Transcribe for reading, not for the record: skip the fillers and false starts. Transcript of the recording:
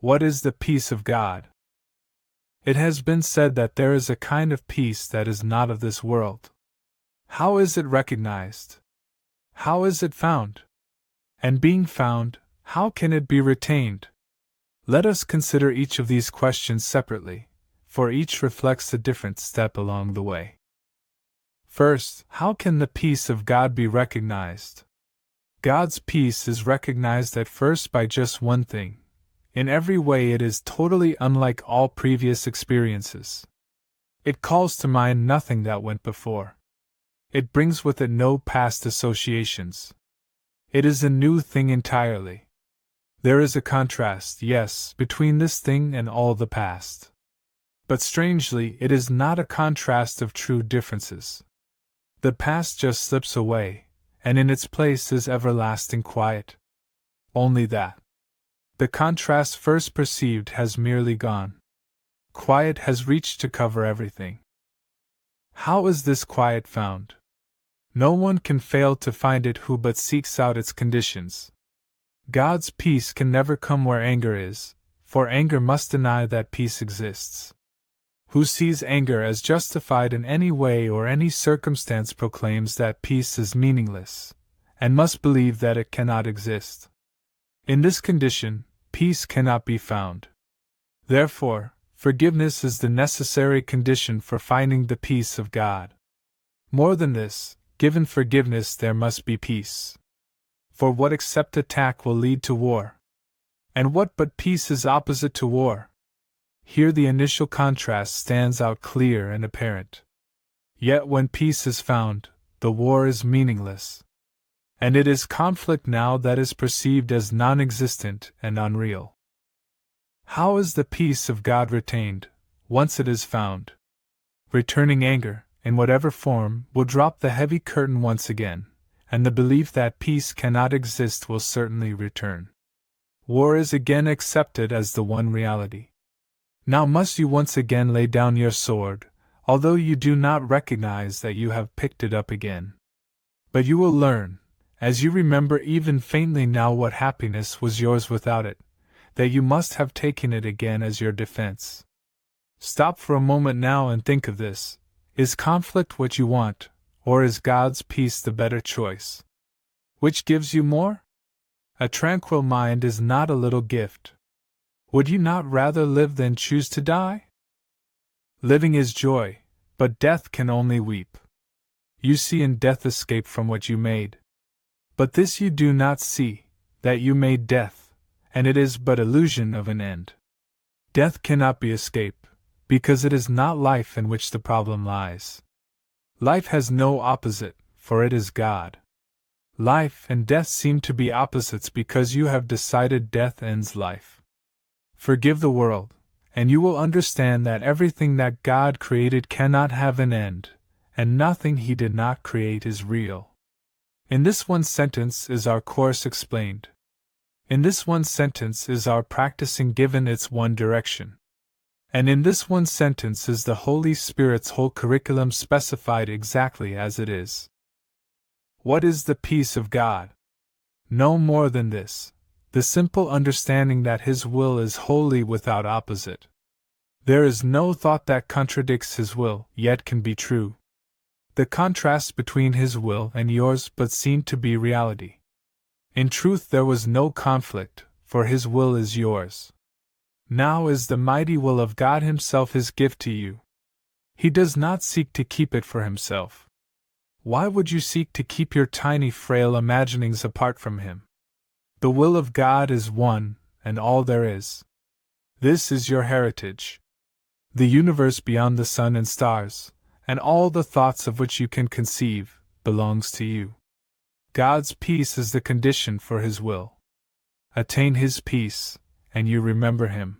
What is the peace of God? It has been said that there is a kind of peace that is not of this world. How is it recognized? How is it found? And being found, how can it be retained? Let us consider each of these questions separately, for each reflects a different step along the way. First, how can the peace of God be recognized? God's peace is recognized at first by just one thing. In every way it is totally unlike all previous experiences. It calls to mind nothing that went before. It brings with it no past associations. It is a new thing entirely. There is a contrast, yes, between this thing and all the past. But strangely, it is not a contrast of true differences. The past just slips away, and in its place is everlasting quiet. Only that. The contrast first perceived has merely gone. Quiet has reached to cover everything. How is this quiet found? No one can fail to find it who but seeks out its conditions. God's peace can never come where anger is, for anger must deny that peace exists. Who sees anger as justified in any way or any circumstance proclaims that peace is meaningless, and must believe that it cannot exist. In this condition, peace cannot be found. Therefore, forgiveness is the necessary condition for finding the peace of God. More than this, given forgiveness there must be peace. For what except attack will lead to war? And what but peace is opposite to war? Here the initial contrast stands out clear and apparent. Yet when peace is found, the war is meaningless. And it is conflict now that is perceived as non-existent and unreal. How is the peace of God retained, once it is found? Returning anger, in whatever form, will drop the heavy curtain once again, and the belief that peace cannot exist will certainly return. War is again accepted as the one reality. Now must you once again lay down your sword, although you do not recognize that you have picked it up again. But you will learn, as you remember even faintly now what happiness was yours without it, that you must have taken it again as your defense. Stop for a moment now and think of this. Is conflict what you want, or is God's peace the better choice? Which gives you more? A tranquil mind is not a little gift. Would you not rather live than choose to die? Living is joy, but death can only weep. You see in death escape from what you made. But this you do not see, that you made death, and it is but illusion of an end. Death cannot be escape, because it is not life in which the problem lies. Life has no opposite, for it is God. Life and death seem to be opposites because you have decided death ends life. Forgive the world, and you will understand that everything that God created cannot have an end, and nothing He did not create is real. In this one sentence is our course explained. In this one sentence is our practicing given its one direction. And in this one sentence is the Holy Spirit's whole curriculum specified exactly as it is. What is the peace of God? No more than this, the simple understanding that His will is wholly without opposite. There is no thought that contradicts His will, yet can be true. The contrast between His will and yours but seemed to be reality. In truth there was no conflict, for His will is yours. Now is the mighty will of God Himself His gift to you. He does not seek to keep it for Himself. Why would you seek to keep your tiny frail imaginings apart from Him? The will of God is one, and all there is. This is your heritage. The universe beyond the sun and stars, and all the thoughts of which you can conceive, belongs to you. God's peace is the condition for His will. Attain His peace, and you remember Him.